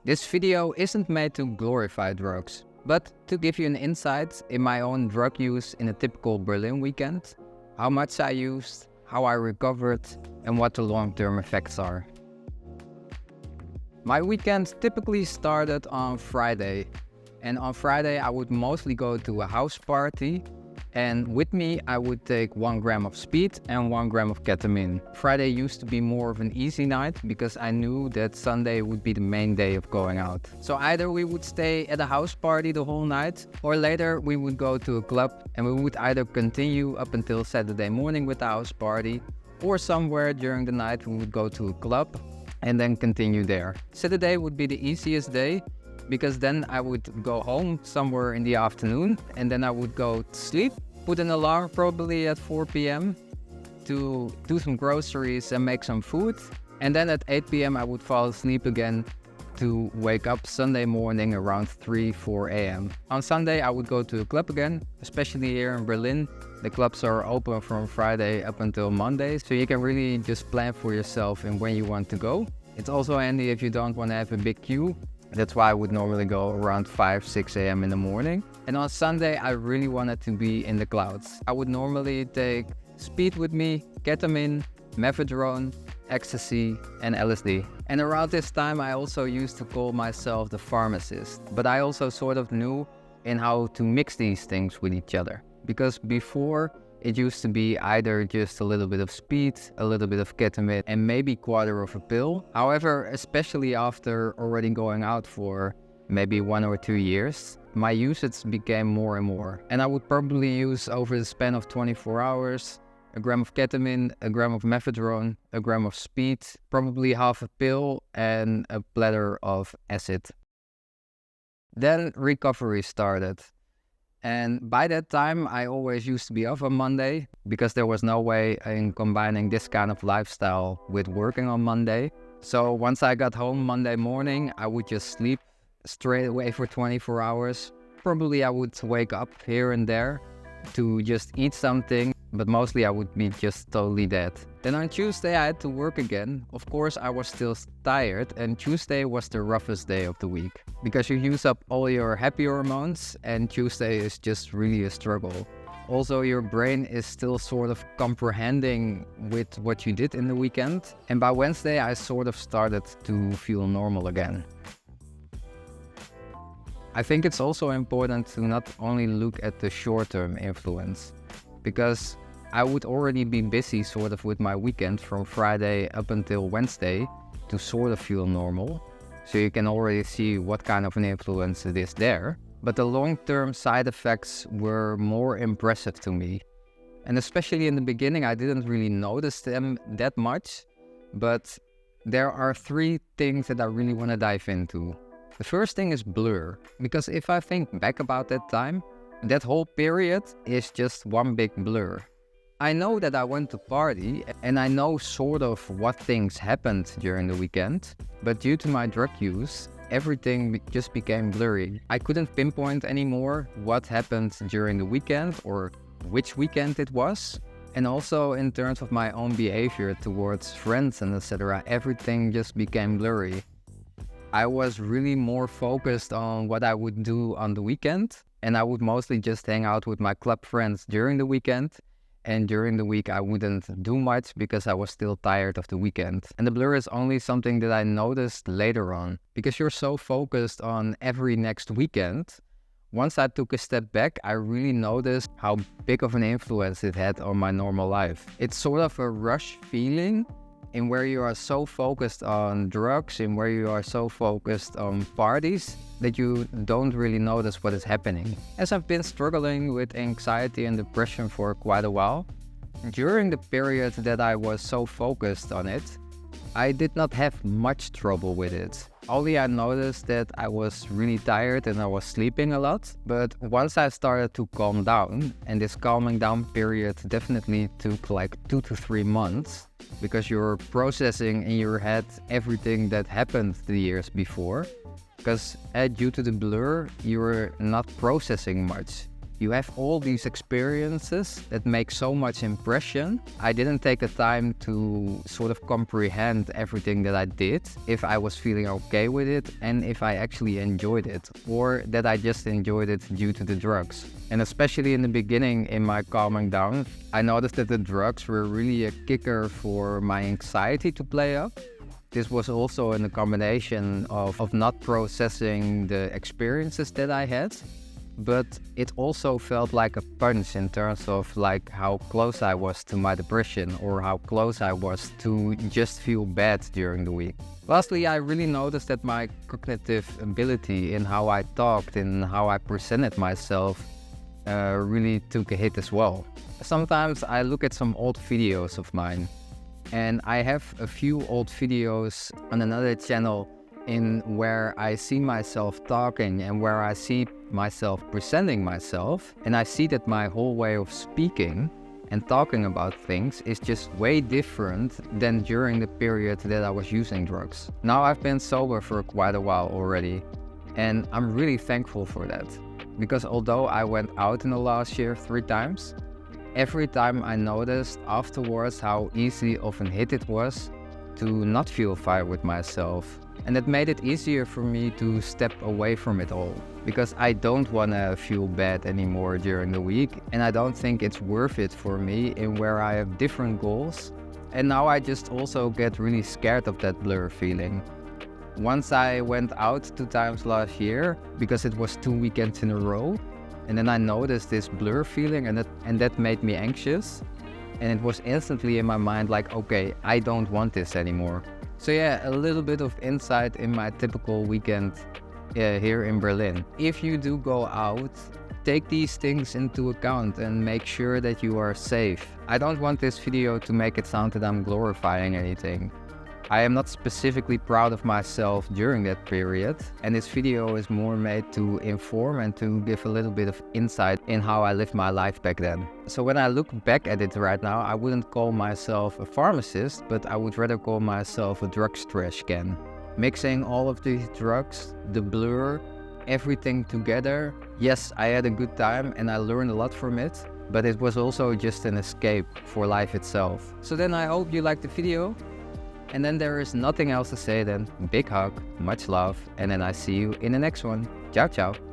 This video isn't made to glorify drugs, but to give you an insight in my own drug use in a typical Berlin weekend, how much I used, how I recovered, and what the long-term effects are. My weekend typically started on Friday, and on Friday I would mostly go to a house party, and with me I would take 1 gram of speed and 1 gram of ketamine. Friday used to be more of an easy night because I knew that Sunday would be the main day of going out. So either we would stay at a house party the whole night, or later we would go to a club and we would either continue up until Saturday morning with the house party, or somewhere during the night we would go to a club and then continue there. Saturday would be the easiest day, because then I would go home somewhere in the afternoon and then I would go to sleep, put an alarm probably at 4 p.m. to do some groceries and make some food. And then at 8 p.m. I would fall asleep again to wake up Sunday morning around 4 a.m. On Sunday I would go to a club again, especially here in Berlin. The clubs are open from Friday up until Monday, so you can really just plan for yourself and when you want to go. It's also handy if you don't want to have a big queue. That's why I would normally go around 6 a.m. in the morning. And on Sunday, I really wanted to be in the clouds. I would normally take speed with me, ketamine, methadone, ecstasy, and LSD. And around this time, I also used to call myself the pharmacist. But I also sort of knew in how to mix these things with each other. Because before, it used to be either just a little bit of speed, a little bit of ketamine, and maybe quarter of a pill. However, especially after already going out for maybe 1 or 2 years, my usage became more and more. And I would probably use over the span of 24 hours, a gram of ketamine, a gram of methadone, a gram of speed, probably half a pill, and a platter of acid. Then recovery started. And by that time, I always used to be off on Monday because there was no way in combining this kind of lifestyle with working on Monday. So once I got home Monday morning, I would just sleep straight away for 24 hours. Probably I would wake up here and there to just eat something, but mostly I would be just totally dead. Then on Tuesday I had to work again. Of course I was still tired, and Tuesday was the roughest day of the week because you use up all your happy hormones and Tuesday is just really a struggle. Also, your brain is still sort of comprehending with what you did in the weekend, and by Wednesday I sort of started to feel normal again. I think it's also important to not only look at the short-term influence, because I would already be busy sort of with my weekend from Friday up until Wednesday to sort of feel normal. So you can already see what kind of an influence it is there. But the long-term side effects were more impressive to me. And especially in the beginning, I didn't really notice them that much. But there are 3 things that I really want to dive into. The first thing is blur, because if I think back about that time, that whole period is just one big blur. I know that I went to party and I know sort of what things happened during the weekend, but due to my drug use, everything just became blurry. I couldn't pinpoint anymore what happened during the weekend or which weekend it was. And also in terms of my own behavior towards friends and etc., everything just became blurry. I was really more focused on what I would do on the weekend, and I would mostly just hang out with my club friends during the weekend, and during the week I wouldn't do much because I was still tired of the weekend. And the blur is only something that I noticed later on, because you're so focused on every next weekend. Once I took a step back, I really noticed how big of an influence it had on my normal life. It's sort of a rush feeling, in where you are so focused on drugs, in where you are so focused on parties, that you don't really notice what is happening. As I've been struggling with anxiety and depression for quite a while, during the period that I was so focused on it, I did not have much trouble with it. Only I noticed that I was really tired and I was sleeping a lot. But once I started to calm down, and this calming down period definitely took like 2 to 3 months, because you're processing in your head everything that happened the years before. Because due to the blur, you're not processing much. You have all these experiences that make so much impression. I didn't take the time to sort of comprehend everything that I did, if I was feeling okay with it and if I actually enjoyed it, or that I just enjoyed it due to the drugs. And especially in the beginning in my calming down, I noticed that the drugs were really a kicker for my anxiety to play up. This was also in a combination of not processing the experiences that I had, but it also felt like a punch in terms of like how close I was to my depression or how close I was to just feel bad during the week. Lastly, I really noticed that my cognitive ability in how I talked and how I presented myself really took a hit as well. Sometimes I look at some old videos of mine, and I have a few old videos on another channel in where I see myself talking and where I see myself presenting myself, and I see that my whole way of speaking and talking about things is just way different than during the period that I was using drugs. Now I've been sober for quite a while already, and I'm really thankful for that, because although I went out in the last year 3 times, every time I noticed afterwards how easy of a hit it was to not feel fine with myself. And it made it easier for me to step away from it all, because I don't want to feel bad anymore during the week, and I don't think it's worth it for me in where I have different goals. And now I just also get really scared of that blur feeling. Once I went out 2 times last year because it was 2 weekends in a row, and then I noticed this blur feeling, and that made me anxious, and it was instantly in my mind like, okay, I don't want this anymore. So yeah, a little bit of insight in my typical weekend here in Berlin. If you do go out, take these things into account and make sure that you are safe. I don't want this video to make it sound that I'm glorifying anything. I am not specifically proud of myself during that period, and this video is more made to inform and to give a little bit of insight in how I lived my life back then. So when I look back at it right now, I wouldn't call myself a pharmacist, but I would rather call myself a drugs trash can. Mixing all of these drugs, the blur, everything together. Yes, I had a good time and I learned a lot from it, but it was also just an escape for life itself. So then I hope you liked the video. And then there is nothing else to say than big hug, much love, and then I see you in the next one. Ciao, ciao.